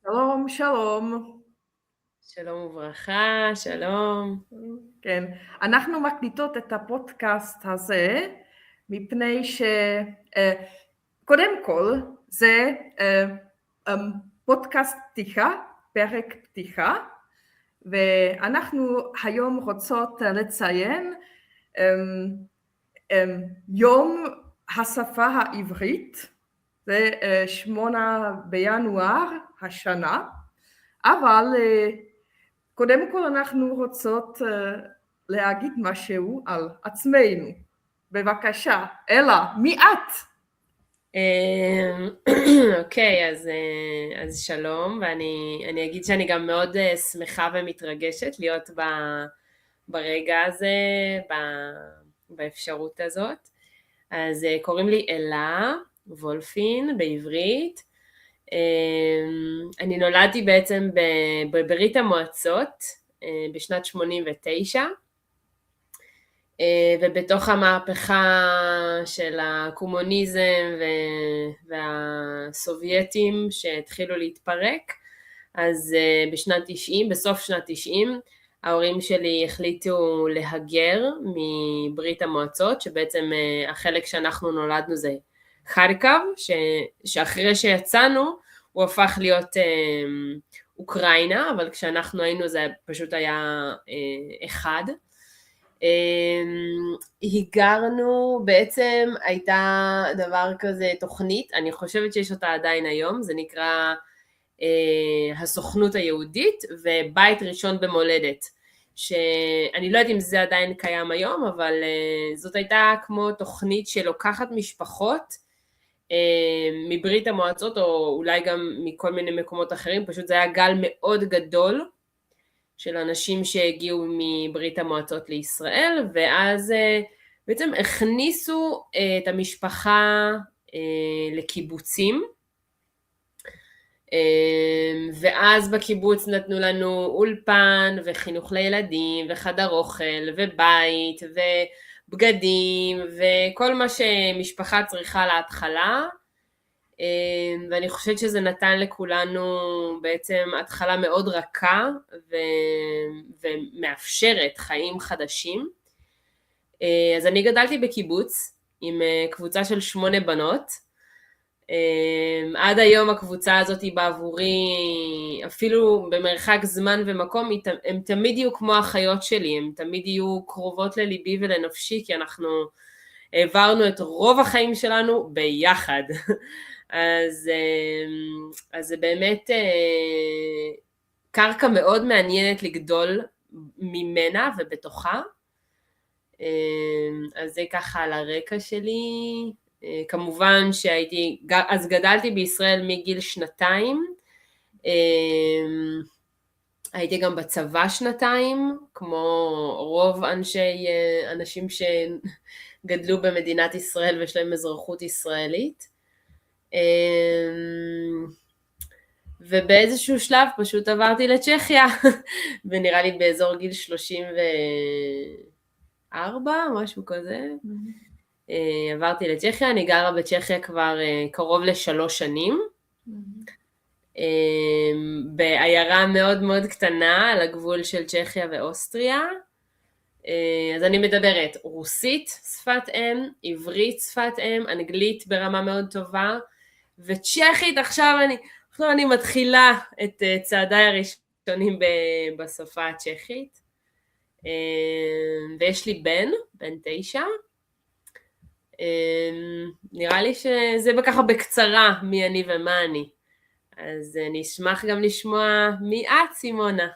שלום, שלום. שלום וברכה, שלום. כן, אנחנו מקליטות את הפודקאסט הזה מפני קודם כל זה פודקאסט פתיחה, פרק פתיחה, ואנחנו היום רוצות לציין יום השפה העברית, זה 8 בינואר השנה, אבל קודם כל אנחנו רוצות להגיד משהו על עצמנו. בבקשה, אלה, מי את? אוקיי, אז שלום, ואני אגיד שאני גם מאוד שמחה ומתרגשת להיות ברגע הזה, באפשרות הזאת. אז קוראים לי אלה וולפין בעברית. אני נולדתי בעצם בברית המועצות בשנת 89, ובתוך המהפכה של הקומוניזם והסובייטים שהתחילו להתפרק, אז בשנת 90, בסוף שנת 90, ההורים שלי החליטו להגר מברית המועצות, שבעצם החלק שאנחנו נולדנו זה חרקוב, שאחרי שיצאנו הוא הפך להיות אוקראינה, אבל כשאנחנו היינו זה פשוט היה אחד. היגרנו, בעצם הייתה דבר כזה תוכנית, אני חושבת שיש אותה עדיין היום, זה נקרא הסוכנות היהודית ובית ראשון במולדת, שאני לא יודעת אם זה עדיין קיים היום, אבל זאת הייתה כמו תוכנית שלוקחת משפחות מברית המועצות, או אולי גם מכל מיני מקומות אחרים, פשוט זה היה גל מאוד גדול של אנשים שהגיעו מברית המועצות לישראל, ואז בעצם הכניסו את המשפחה לקיבוצים, ואז בקיבוץ נתנו לנו אולפן וחינוך לילדים וחדר אוכל ובית ובגדים וכל מה שמשפחה צריכה להתחלה, ואני חושבת שזה נתן לכולנו בעצם התחלה מאוד רכה ומאפשרת חיים חדשים. אז אני גדלתי בקיבוץ עם קבוצה של 8 בנות, עד היום הקבוצה הזאת היא בעבורי, אפילו במרחק זמן ומקום, הם תמיד יהיו כמו החיות שלי, הם תמיד יהיו קרובות לליבי ולנפשי, כי אנחנו העברנו את רוב החיים שלנו ביחד. אז זה באמת קרקע מאוד מעניינת לגדול ממנה ובתוכה. אז זה ככה על הרקע שלי. כמובן אז גדלתי בישראל מגיל 2, הייתי גם בצבא 2, כמו רוב אנשים שגדלו במדינת ישראל ויש להם אזרחות ישראלית. ובאיזשהו שלב פשוט עברתי לצ'כיה, ונראה לי באזור גיל 34, משהו כזה. עברתי לצ'כיה, אני גרה בצ'כיה כבר קרוב ל3 שנים, בעיירה מאוד מאוד קטנה על הגבול של צ'כיה ואוסטריה. אז אני מדברת רוסית שפת אם, עברית שפת אם, אנגלית ברמה מאוד טובה, וצ'כית עכשיו אני מתחילה את צעדיי הראשונים בשפה הצ'כית, ויש לי בן 9, נראה לי שזה ככה בקצרה מי אני ומה אני, אז אני אשמח גם לשמוע מי את, סימונה.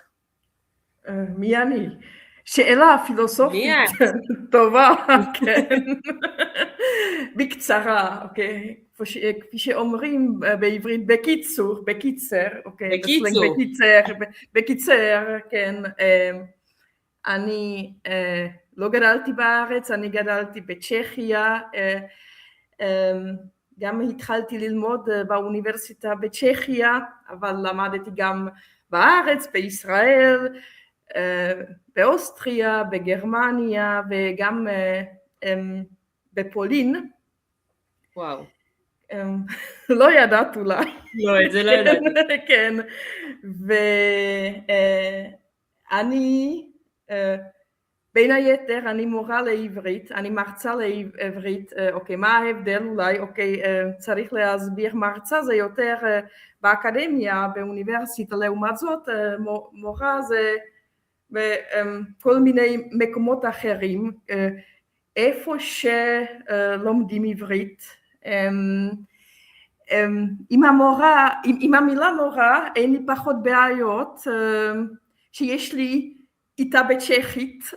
מי אני? שאלה פילוסופית מי את? טובה, כן. בקצרה, אוקיי. כפי שאומרים בעברית, בקיצר, אוקיי, בסלנג בקיצור. בקיצר, כן. אני לא גדלתי בארץ, אני גדלתי בצ'כיה, גם התחלתי ללמוד באוניברסיטה בצ'כיה, אבל למדתי גם בארץ, בישראל, באוסטריה, בגרמניה וגם בפולין. וואו. לא ידעת אולי. לא, את זה לא ידעתי. כן, ואני, בין היתר, אני מורה לעברית, אני מרצה לעברית, אוקיי, מה ההבדל אולי? אוקיי, צריך להסביר, מרצה זה יותר באקדמיה, באוניברסיטה, לעומת זאת, מורה זה בכל מיני מקומות אחרים, איפה שלומדים עברית. עם המילה מורה אין לי פחות בעיות שיש לי איתה בצ'כית.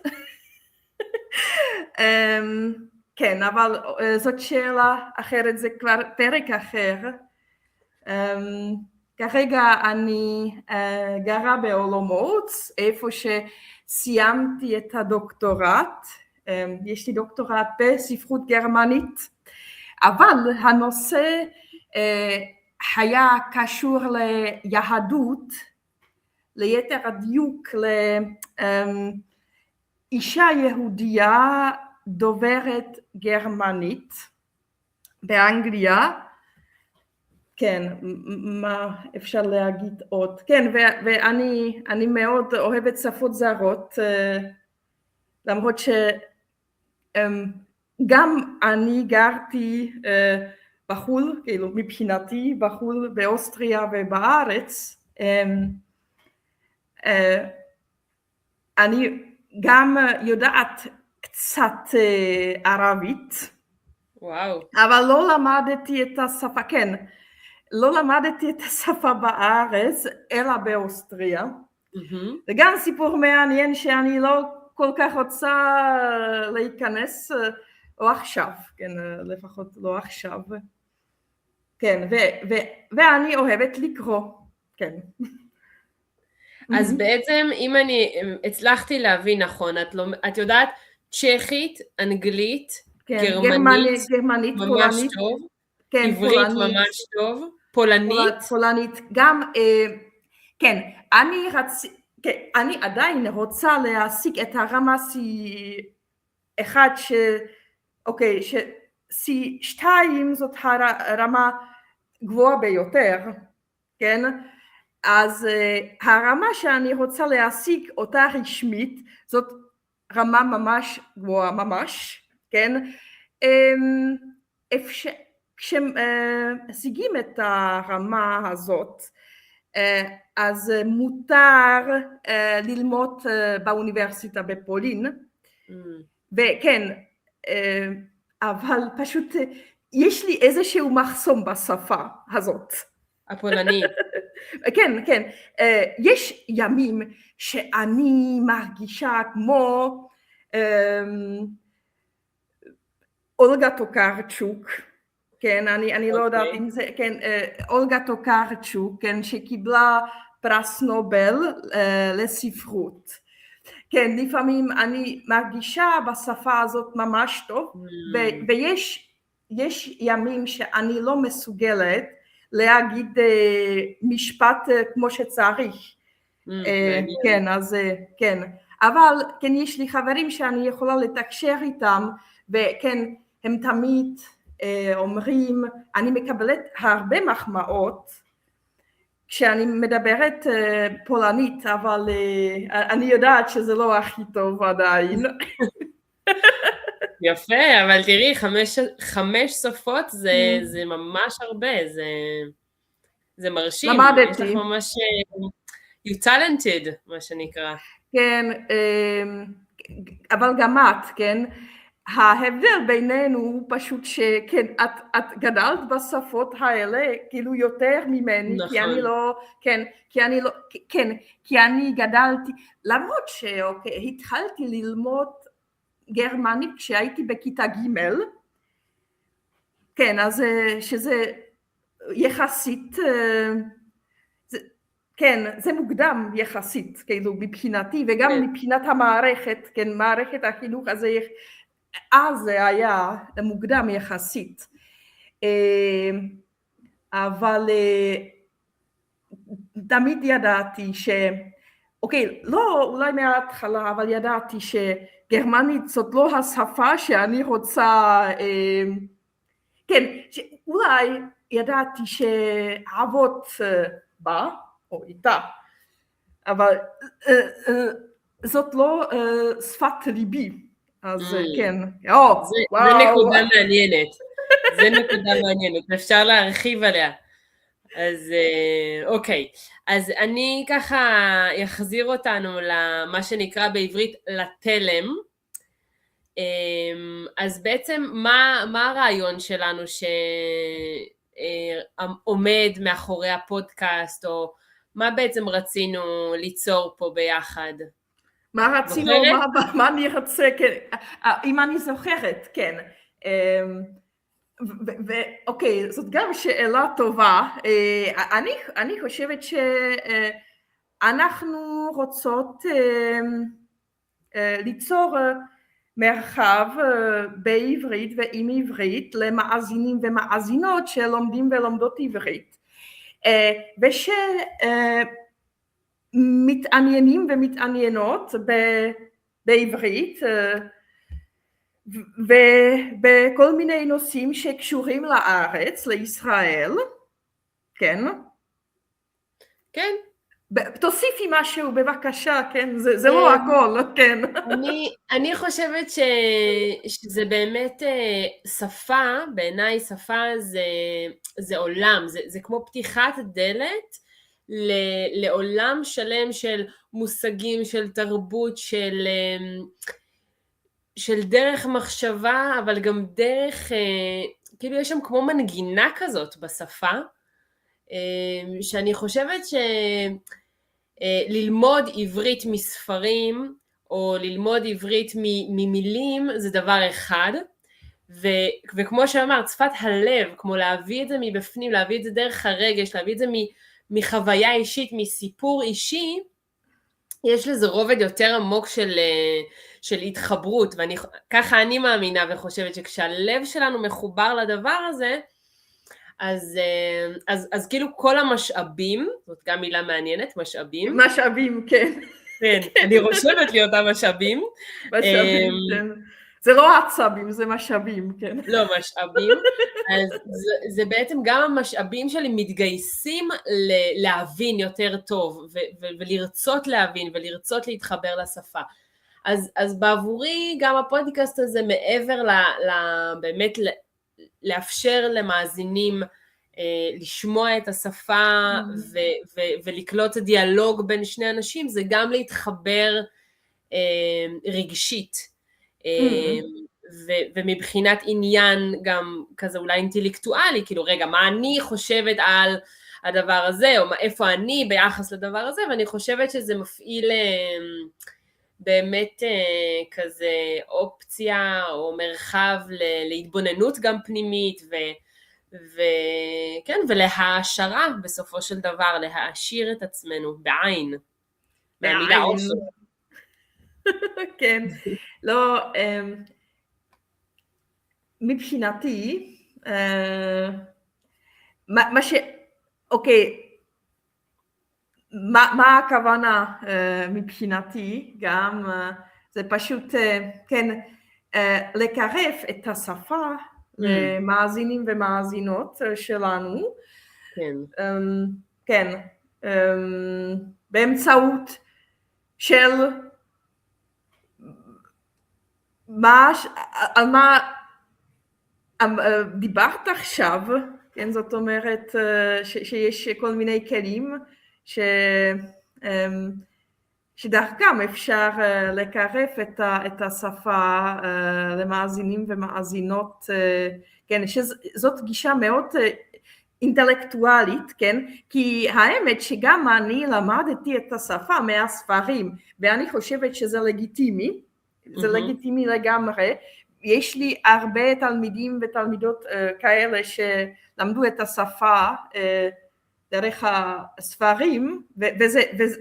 כן, אבל זאת שאלה אחרת, זה כבר פרק אחר. כרגע אני גרה באולומות, איפה שסיימתי את הדוקטורט, יש לי דוקטורט בספרות גרמנית, אבל הנושא היה קשור ליהדות, ליתר הדיוק לאישה יהודייה דוברת גרמנית באנגליה. כן, מה אפשר להגיד עוד? כן, ואני מאוד אוהבת שפות זרות, למרות שגם אני גרתי בחו"ל, כאילו מבחינתי בחו"ל באוסטריה ובארץ, אני גם יודעת קצת ערבית, וואו. אבל לא למדתי את השפה, כן, לא למדתי את השפה בארץ, אלא באוסטריה. וגם סיפור מעניין שאני לא כל כך רוצה להיכנס, או עכשיו, כן, לפחות לא עכשיו. כן, ואני אוהבת לקרוא, כן. אז בעצם אם אני הצלחתי להבין נכון, את יודעת צ'כית, אנגלית, גרמנית, ממש פולנית, טוב, כן, עברית ממש טוב, פולנית, גם, כן, אני עדיין רוצה להשיג את הרמה C1, אוקיי, C2 זאת הרמה גבוהה ביותר, כן? אז הרמה שאני רוצה להשיג אותה רשמית, זאת רמה ממש גבוהה ממש, כן? כשמשיגים את הרמה הזאת, אז מותר ללמוד באוניברסיטה בפולין, וכן, אבל פשוט יש לי איזשהו מחסום בשפה הזאת. הפולנית. כן, כן. יש ימים שאני מרגישה כמו אולגה טוקרצ'וק, כן, אני לא יודעת אם זה, כן, אולגה טוקרצ'וק, כן, שקיבלה פרס נובל לספרות. כן, לפעמים אני מרגישה בשפה הזאת ממש טוב, ויש ימים שאני לא מסוגלת להגיד משפט כמו שצריך. כן, אז כן. אבל כן, יש לי חברים שאני יכולה לתקשר איתם, וכן, הם תמיד אומרים, אני מקבלת הרבה מחמאות, כשאני מדברת פולנית, אבל אני יודעת שזה לא הכי טוב עדיין. יפה, אבל תראי, 5 שפות זה ממש הרבה, זה מרשים. למדתי. יש לך ממש, you talented, מה שנקרא. כן, אבל גם את, כן? ההבדל בינינו הוא פשוט שכן, את גדלת בשפות האלה כאילו יותר ממני, נכון. כי אני לא, כן, כי אני גדלתי, למרות שאוקיי, התחלתי ללמוד גרמנית כשהייתי בכיתה ג', כן, אז שזה יחסית, כן, זה מוקדם יחסית, כאילו מבחינתי, וגם מבחינת המערכת, כן, מערכת החינוך הזה, אז זה היה מוקדם יחסית, אבל תמיד ידעתי אוקיי, לא אולי מההתחלה, אבל ידעתי שגרמנית זאת לא השפה שאני רוצה, כן, אולי ידעתי שאהבות בה, או איתה, אבל זאת לא שפת ליבי, אז כן, זה נקודה מעניינת, זה נקודה מעניינת, אפשר להרחיב עליה. אז אוקיי, אז אני ככה אחזיר אותנו למה שנקרא בעברית לתלם. אז בעצם מה הרעיון שלנו שעומד מאחורי הפודקאסט, או מה בעצם רצינו ליצור פה ביחד? מה רצינו, מה אני רוצה, כן, אם אני זוכרת, כן. ואוקיי, זאת גם שאלה טובה. אני חושבת שאנחנו רוצות ליצור מרחב בעברית ועם עברית למאזינים ומאזינות שלומדים ולומדות עברית, ושמתעניינים ומתעניינות בעברית ובכל מיני נושאים שקשורים לארץ, לישראל, כן? כן. תוסיפי משהו בבקשה, כן? זה לא הכל, כן. אני חושבת שזה באמת שפה, בעיניי שפה זה עולם, זה כמו פתיחת דלת לעולם שלם של מושגים, של תרבות, של דרך מחשבה, אבל גם דרך, כאילו יש שם כמו מנגינה כזאת בשפה, שאני חושבת ללמוד עברית מספרים, או ללמוד עברית ממילים, זה דבר אחד, וכמו שאמרת, שפת הלב, כמו להביא את זה מבפנים, להביא את זה דרך הרגש, להביא את זה מחוויה אישית, מסיפור אישי, יש לזה רובד יותר עמוק של התחברות, וככה אני מאמינה וחושבת שכשהלב שלנו מחובר לדבר הזה, אז כאילו כל המשאבים, זאת גם מילה מעניינת, משאבים. משאבים, כן. כן, אני רושמת לי אותם משאבים. משאבים, כן. זה לא עצבים, זה משאבים, כן. לא, משאבים. אז זה בעצם גם המשאבים שלי מתגייסים להבין יותר טוב, ולרצות להבין, ולרצות להתחבר לשפה. אז בעבורי גם הפודקאסט הזה מעבר באמת לאפשר למאזינים לשמוע את השפה ולקלוט דיאלוג בין שני אנשים, זה גם להתחבר רגשית, ומבחינת עניין גם כזה אולי אינטלקטואלי, כאילו רגע, מה אני חושבת על הדבר הזה, או איפה אני ביחס לדבר הזה, ואני חושבת שזה מפעיל באמת כזה אופציה או מרחב להתבוננות גם פנימית, וכן, ולהעשרה בסופו של דבר, להעשיר את עצמנו בעין, מהמילה עושר. כן, לא, מבחינתי, אוקיי, מה הכוונה מבחינתי גם, זה פשוט, כן, לקרב את השפה למאזינים ומאזינות שלנו, כן, באמצעות של על מה דיברת עכשיו, כן, זאת אומרת שיש כל מיני כלים שדרכם אפשר לקרב את השפה למאזינים ומאזינות, כן, שזאת גישה מאוד אינטלקטואלית, כן, כי האמת שגם אני למדתי את השפה מהספרים, ואני חושבת שזה לגיטימי, זה לגיטימי לגמרי. יש לי הרבה תלמידים ותלמידות כאלה שלמדו את השפה דרך הספרים,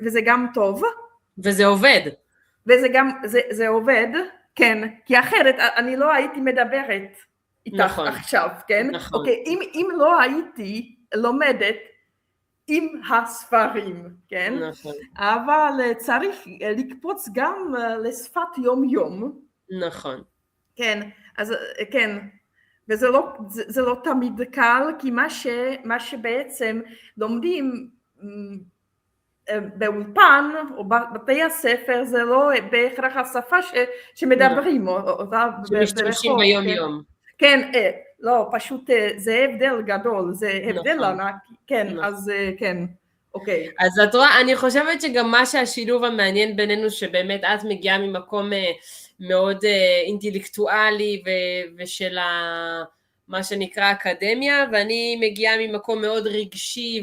וזה גם טוב. וזה עובד. וזה גם, זה עובד, כן, כי אחרת אני לא הייתי מדברת איתך נכון. עכשיו, כן? נכון. אוקיי, אם לא הייתי לומדת עם הספרים, כן? נכון. אבל צריך לקפוץ גם לשפת יום יום. נכון. כן, אז כן, וזה לא תמיד קל, כי מה שבעצם לומדים באולפן או בבתי הספר זה לא בהכרח השפה שמדברים אותה שמשתמשים ביום יום. כן, לא, פשוט זה הבדל גדול, זה הבדל ענק, כן, אז כן, אוקיי. אז את רואה, אני חושבת שגם מה שהשילוב המעניין בינינו, שבאמת את מגיעה ממקום מאוד אינטלקטואלי ושל מה שנקרא אקדמיה, ואני מגיעה ממקום מאוד רגשי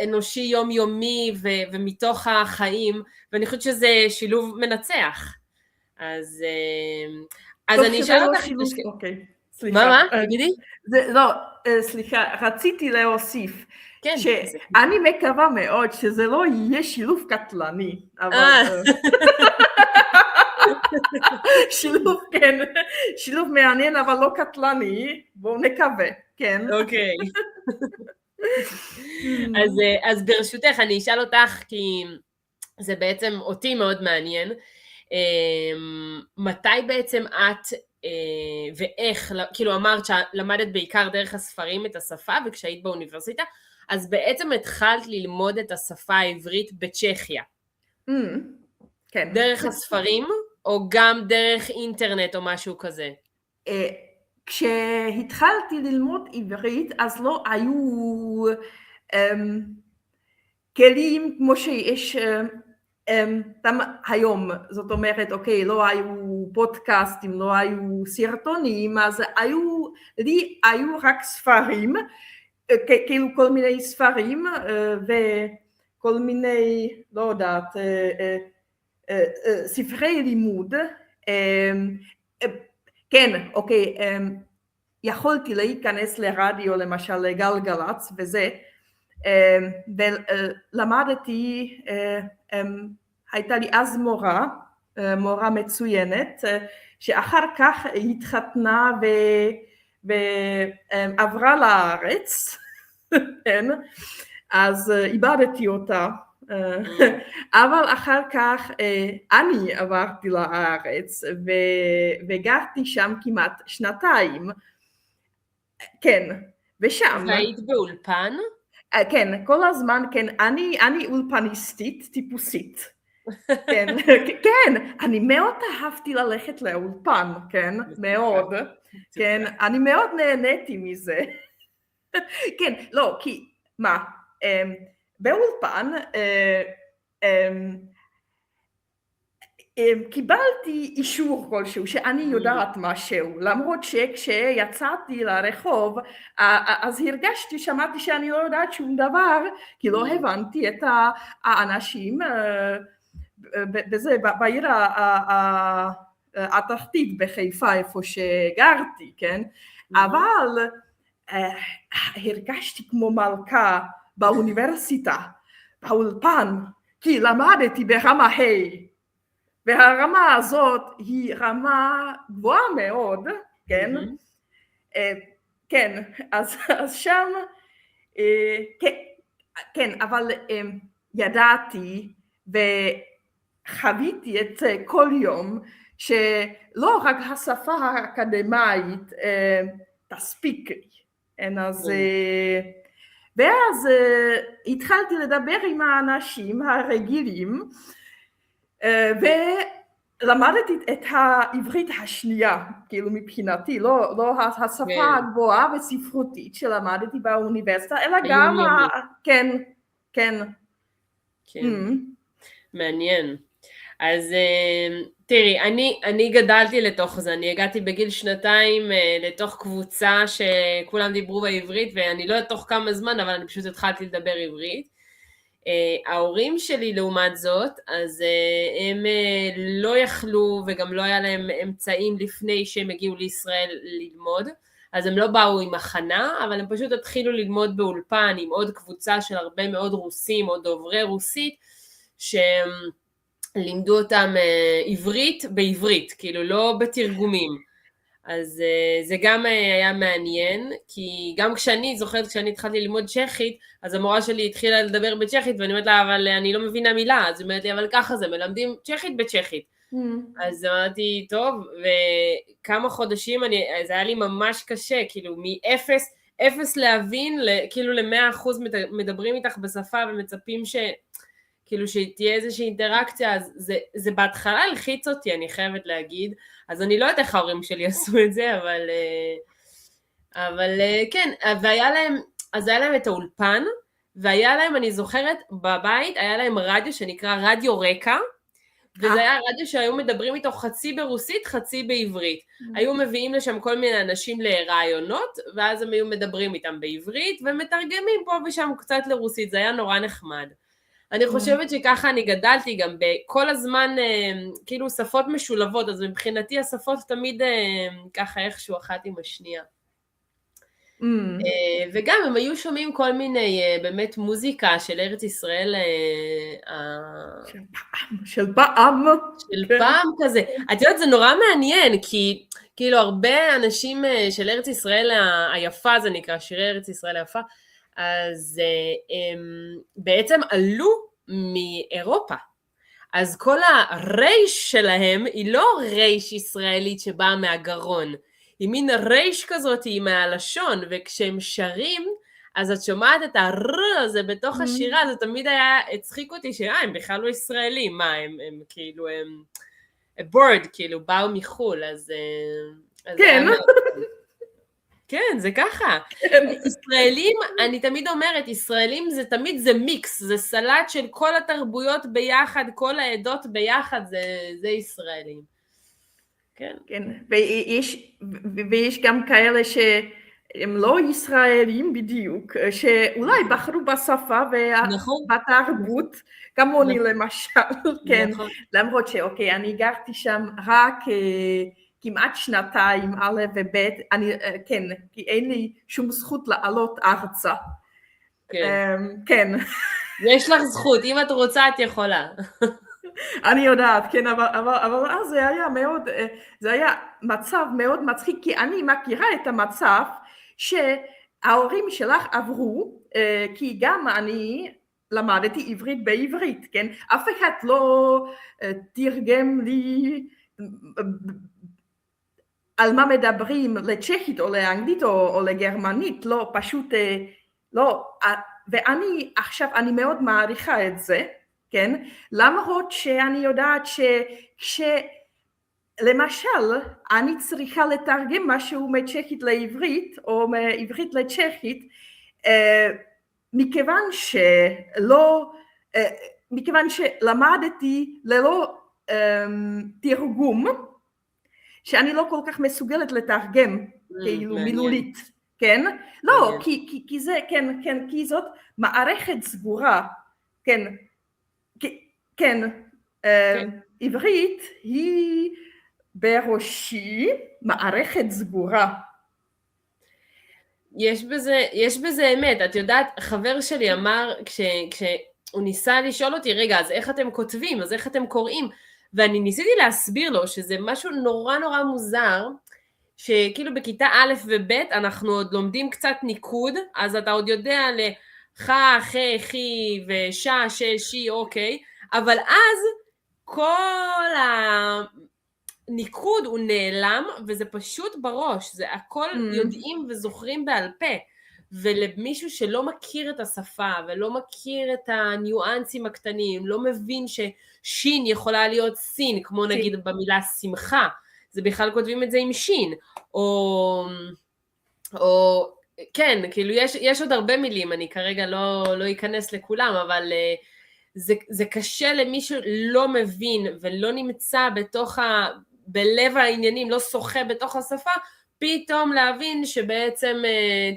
ואנושי יומיומי ומתוך החיים, ואני חושבת שזה שילוב מנצח. אז אני אשאל אותך... אוקיי, סליחה. מה? תגידי? לא, סליחה, רציתי להוסיף. כן. שאני מקווה מאוד שזה לא יהיה שילוב קטלני, אבל... שילוב, כן, שילוב מעניין אבל לא קטלני, בואו נקווה, כן. אוקיי. אז ברשותך אני אשאל אותך, כי זה בעצם אותי מאוד מעניין, מתי בעצם את ואיך, כאילו אמרת שלמדת בעיקר דרך הספרים את השפה, וכשהיית באוניברסיטה, אז בעצם התחלת ללמוד את השפה העברית בצ'כיה. כן. דרך הספרים, או גם דרך אינטרנט או משהו כזה? כשהתחלתי ללמוד עברית, אז לא היו כלים כמו שיש היום, זאת אומרת, אוקיי, לא היו פודקאסטים, לא היו סרטונים, אז לי היו רק ספרים, כאילו כל מיני ספרים, וכל מיני, לא יודעת, ספרי לימוד, כן, אוקיי, יכולתי להיכנס לרדיו, למשל לגלגלצ וזה, ולמדתי, הייתה לי אז מורה מצוינת, שאחר כך התחתנה ועברה לארץ, אז איבדתי אותה, אבל אחר כך אני עברתי לארץ וגרתי שם כמעט שנתיים, כן, ושם... והיית באולפן? כן, כל הזמן, כן, אני אולפניסטית טיפוסית, כן, כן, אני מאוד אהבתי ללכת לאולפן, כן, מאוד, כן, אני מאוד נהניתי מזה, כן, לא, כי, מה, באולפן קיבלתי אישור כלשהו שאני יודעת משהו, למרות שכשיצאתי לרחוב אז הרגשתי, שמעתי שאני לא יודעת שום דבר, כי לא הבנתי את האנשים בזה, בעיר התחתית בחיפה איפה שגרתי, כן, אבל הרגשתי כמו מלכה באוניברסיטה, באולפן, כי למדתי ברמה ה' והרמה הזאת היא רמה גבוהה מאוד, כן? כן, אז שם, כן, אבל ידעתי וחוויתי את כל יום, שלא רק השפה האקדמית תספיק לי, אז... ואז התחלתי לדבר עם האנשים הרגילים, ולמדתי את העברית השנייה, כאילו מבחינתי, לא השפה הגבוהה וספרותית שלמדתי באוניברסיטה, אלא גם, כן, כן. מעניין. אז תראי, אני גדלתי לתוך זה, אני הגעתי בגיל 2 לתוך קבוצה שכולם דיברו בעברית, ואני לא לתוך כמה זמן, אבל אני פשוט התחלתי לדבר עברית. ההורים שלי לעומת זאת, אז הם לא יכלו וגם לא היה להם אמצעים לפני שהם הגיעו לישראל ללמוד, אז הם לא באו עם הכנה, אבל הם פשוט התחילו ללמוד באולפן עם עוד קבוצה של הרבה מאוד רוסים או דוברי רוסית, שהם לימדו אותם עברית בעברית, כאילו לא בתרגומים. אז זה גם היה מעניין, כי גם כשאני התחלתי ללמוד צ'כית, אז המורה שלי התחילה לדבר בצ'כית, ואני אומרת לה, אבל אני לא מבינה מילה, אז היא אומרת לי, אבל ככה זה, מלמדים צ'כית בצ'כית. אז אמרתי, טוב, וכמה חודשים, זה היה לי ממש קשה, כאילו, אפס להבין, כאילו ל100% מדברים איתך בשפה ומצפים כאילו שתהיה איזושהי אינטראקציה, אז זה בהתחלה הלחיץ אותי, אני חייבת להגיד, אז אני לא יודעת איך ההורים שלי עשו את זה, אבל כן, אז היה להם את האולפן, והיה להם, אני זוכרת, בבית, היה להם רדיו שנקרא רדיו רקע, וזה היה רדיו שהיו מדברים איתו חצי ברוסית, חצי בעברית. היו מביאים לשם כל מיני אנשים לרעיונות, ואז הם היו מדברים איתם בעברית, ומתרגמים פה ושם קצת לרוסית, זה היה נורא נחמד. אני חושבת שככה אני גדלתי גם בכל הזמן, כאילו שפות משולבות, אז מבחינתי השפות תמיד ככה איכשהו אחת עם השנייה. וגם הם היו שומעים כל מיני באמת מוזיקה של ארץ ישראל, של פעם כזה. את יודעת, זה נורא מעניין, כי כאילו הרבה אנשים של ארץ ישראל היפה, זה נקרא שירי ארץ ישראל היפה, אז הם בעצם עלו מאירופה. אז כל הרייש שלהם היא לא רייש ישראלית שבאה מהגרון, היא מין רייש כזאת, היא מהלשון, וכשהם שרים, אז את שומעת את הר הזה בתוך השירה, זה תמיד היה, הצחיק אותי הם בכלל לא ישראלים, מה, הם כאילו, הם bored, כאילו, באו מחול, אז כן. כן, זה ככה. ישראלים, אני תמיד אומרת, ישראלים זה תמיד זה מיקס, זה סלט של כל התרבויות ביחד, כל העדות ביחד, זה ישראלים. כן. כן, ויש גם כאלה שהם לא ישראלים בדיוק, שאולי בחרו בשפה ובתרבות, כמוני למשל, כן, למרות שאוקיי, אני גרתי שם רק כמעט שנתיים, א' וב', כן, כי אין לי שום זכות לעלות ארצה. כן. יש לך זכות, אם את רוצה את יכולה. אני יודעת, כן, אבל אז זה היה מצב מאוד מצחיק, כי אני מכירה את המצב שההורים שלך עברו, כי גם אני למדתי עברית בעברית, כן, אף אחד לא תרגם לי על מה מדברים לצ'כית או לאנגלית או לגרמנית, לא, פשוט לא, ואני עכשיו, אני מאוד מעריכה את זה, כן, למרות שאני יודעת למשל, אני צריכה לתרגם משהו מצ'כית לעברית, או מעברית לצ'כית, מכיוון שלמדתי ללא תרגום, שאני לא כל כך מסוגלת לתרגם, כאילו מילולית, כן? לא, כי זה, כן, כי זאת מערכת סגורה, כן, כן, עברית היא בראשי מערכת סגורה. יש בזה אמת, את יודעת, חבר שלי אמר, כשהוא ניסה לשאול אותי, רגע, אז איך אתם כותבים, אז איך אתם קוראים, ואני ניסיתי להסביר לו שזה משהו נורא נורא מוזר, שכאילו בכיתה א' וב' אנחנו עוד לומדים קצת ניקוד, אז אתה עוד יודע לך, חי, ושה, שי, אוקיי, אבל אז כל הניקוד הוא נעלם, וזה פשוט בראש, זה הכל יודעים וזוכרים בעל פה, ולמישהו שלא מכיר את השפה, ולא מכיר את הניואנסים הקטנים, לא מבין ששין יכולה להיות סין, כמו נגיד במילה שמחה, זה בכלל כותבים את זה עם שין, או כן, כאילו יש עוד הרבה מילים, אני כרגע לא אכנס לכולם, אבל זה קשה למי שלא מבין ולא נמצא בלב העניינים, לא שוחה בתוך השפה, פתאום להבין שבעצם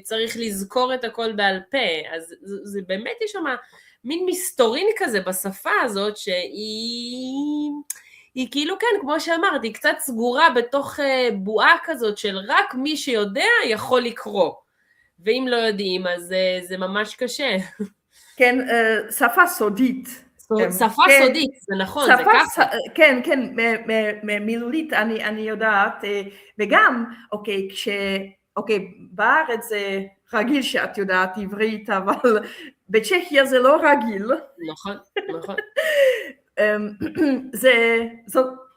צריך לזכור את הכל בעל פה, אז זה באמת יש שם מין מסתורין כזה בשפה הזאת, שהיא כאילו כן, כמו שאמרתי, היא קצת סגורה בתוך בועה כזאת של רק מי שיודע יכול לקרוא, ואם לא יודעים אז זה ממש קשה. כן, שפה סודית. שפה סודית, זה נכון, זה ככה. כן, כן, מילולית אני יודעת, וגם, אוקיי, בארץ זה רגיל שאת יודעת עברית, אבל בצ'כיה זה לא רגיל. נכון, נכון.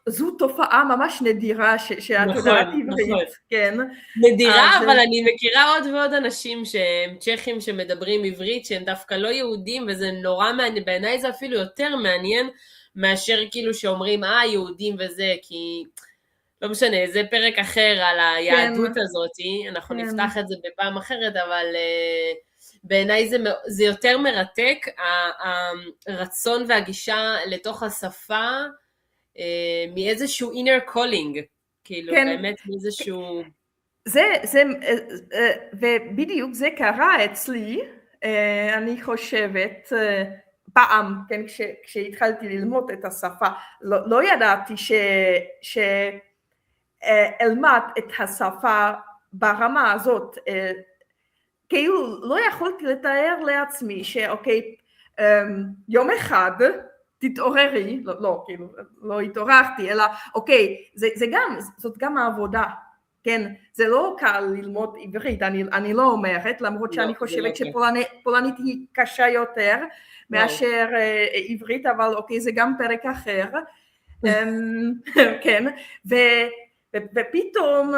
זו תופעה ממש נדירה שאת יודעת עברית, כן. נדירה, אבל אני מכירה עוד ועוד אנשים שהם צ'כים שמדברים עברית, שהם דווקא לא יהודים, וזה נורא מעניין, בעיניי זה אפילו יותר מעניין, מאשר כאילו שאומרים, יהודים וזה, כי לא משנה, זה פרק אחר על היהדות הזאת, אנחנו נפתח את זה בפעם אחרת, אבל בעיניי זה יותר מרתק, הרצון והגישה לתוך השפה, מאיזשהו inner calling, כאילו באמת מאיזשהו... ובדיוק זה קרה אצלי, אני חושבת, פעם, כן, כשהתחלתי ללמוד את השפה, לא ידעתי שאלמד את השפה ברמה הזאת, כאילו לא יכולתי לתאר לעצמי שאוקיי, יום אחד תתעוררי, כאילו לא התעוררתי, אלא אוקיי, זאת גם העבודה, כן, זה לא קל ללמוד עברית, אני לא אומרת, למרות שאני חושבת שפולנית היא קשה יותר מאשר עברית, אבל אוקיי, זה גם פרק אחר, כן, ופתאום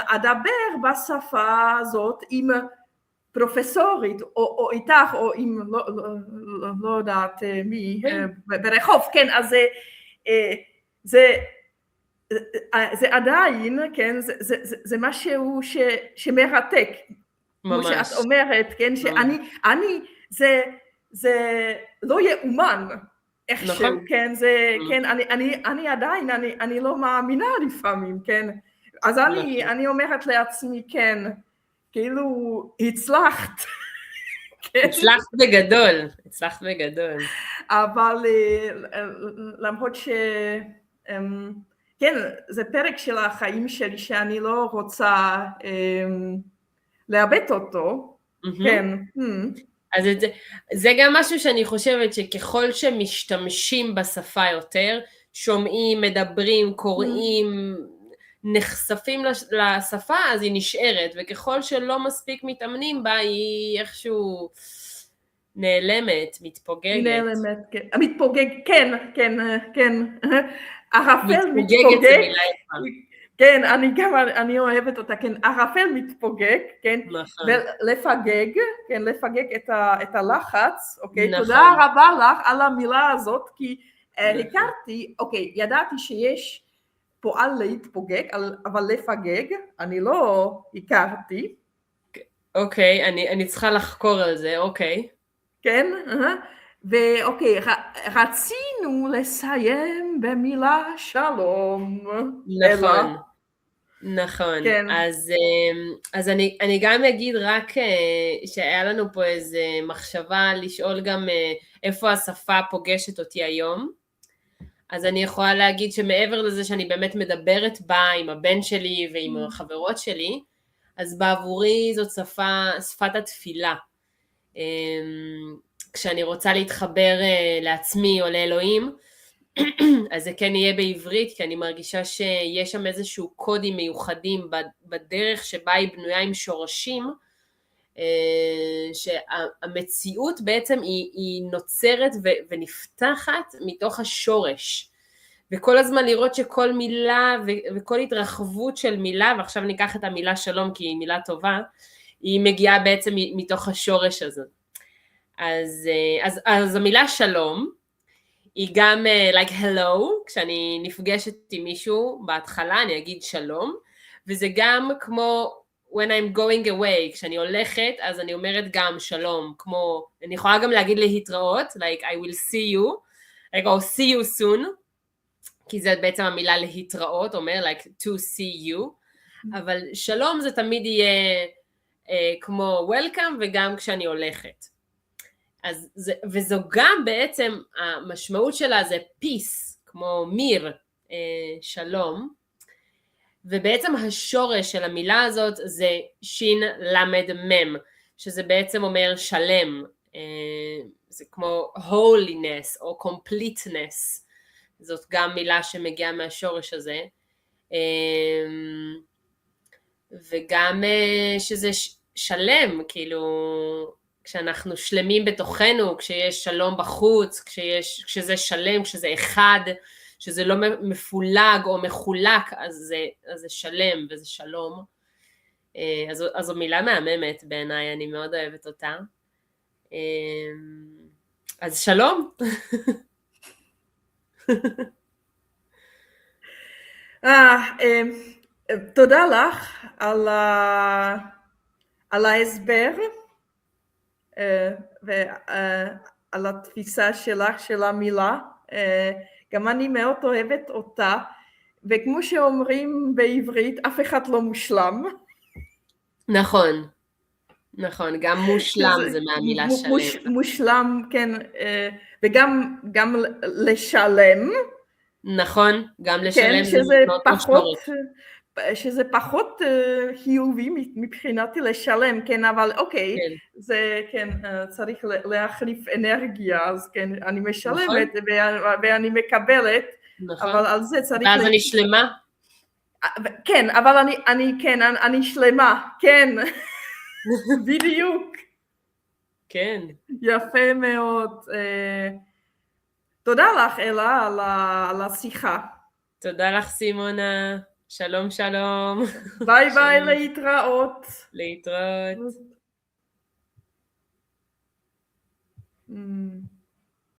אדבר בשפה הזאת עם פרופסורית, או איתך, או עם לא יודעת מי, ברחוב, כן, אז זה עדיין, כן, זה משהו שמרתק, כמו שאת אומרת, כן, שאני, זה לא יאומן איכשהו, כן, כן, אני עדיין, אני לא מאמינה לפעמים, כן, אז אני אומרת לעצמי, כן, כאילו הצלחת. הצלחת בגדול, הצלחת בגדול. אבל למרות כן, זה פרק של החיים שלי שאני לא רוצה לאבד אותו, כן. אז זה גם משהו שאני חושבת שככל שמשתמשים בשפה יותר, שומעים, מדברים, קוראים, נחשפים לשפה, אז היא נשארת, וככל שלא מספיק מתאמנים בה, היא איכשהו נעלמת, מתפוגגת. נעלמת, כן. מתפוגג, כן, כן, כן. ערפל מתפוגג. מתפוגגת זה מילה יפה. כן, אני אוהבת אותה, כן, ערפל מתפוגג, כן, ולפגג, כן, לפגג את הלחץ, אוקיי, תודה רבה לך על המילה הזאת, כי הכרתי, אוקיי, ידעתי שיש פועל להתפוגג, אבל לפגג, אני לא הכרתי. אוקיי, אני צריכה לחקור על זה, אוקיי. כן, ואוקיי, רצינו לסיים במילה שלום. נכון, נכון. כן. אז אני גם אגיד רק שהיה לנו פה איזו מחשבה לשאול גם איפה השפה פוגשת אותי היום. אז אני יכולה להגיד שמעבר לזה שאני באמת מדברת בה עם הבן שלי ועם החברות שלי, אז בעבורי זאת שפת התפילה. כשאני רוצה להתחבר לעצמי או לאלוהים, אז זה כן יהיה בעברית, כי אני מרגישה שיש שם איזשהו קודים מיוחדים בדרך שבה היא בנויה עם שורשים, שהמציאות בעצם היא נוצרת ונפתחת מתוך השורש, וכל הזמן לראות שכל מילה וכל התרחבות של מילה, ועכשיו ניקח את המילה שלום כי היא מילה טובה, היא מגיעה בעצם מתוך השורש הזה. אז המילה שלום היא גם like hello, כשאני נפגשת עם מישהו בהתחלה אני אגיד שלום, וזה גם כמו when I'm going away, כשאני הולכת אז אני אומרת גם שלום, כמו אני יכולה גם להגיד להתראות, like I will see you, like I'll see you soon, כי זה בעצם המילה להתראות, אומר like to see you, אבל שלום זה תמיד יהיה כמו welcome וגם כשאני הולכת. וזו גם בעצם המשמעות שלה זה peace, כמו מיר, שלום, ובעצם השורש של המילה הזאת זה שין למד מם, שזה בעצם אומר שלם, זה כמו holiness או completeness, זאת גם מילה שמגיעה מהשורש הזה, וגם שזה שלם, כאילו כשאנחנו שלמים בתוכנו, כשיש שלום בחוץ, כשזה שלם, כשזה אחד, שזה לא מפולג או מחולק, אז זה שלם וזה שלום. אז זו מילה מהממת בעיניי, אני מאוד אוהבת אותה. אז שלום. תודה לך על ההסבר ועל התפיסה שלך של המילה. גם אני מאוד אוהבת אותה, וכמו שאומרים בעברית, אף אחד לא מושלם. נכון, נכון, גם מושלם זה מהמילה שלם. מושלם, כן, וגם לשלם. נכון, גם לשלם כן, זה מאוד משמעות. שזה פחות חיובי מבחינתי לשלם, כן, אבל אוקיי, כן. זה כן, צריך להחליף אנרגיה, אז כן, אני משלמת ואני מקבלת, נכון. אבל על זה צריך... ואז אני שלמה? כן, אבל אני שלמה, כן, בדיוק. כן. יפה מאוד. תודה לך, אלה, על השיחה. תודה לך, סימונה. שלום, שלום. ביי ביי, להתראות. להתראות.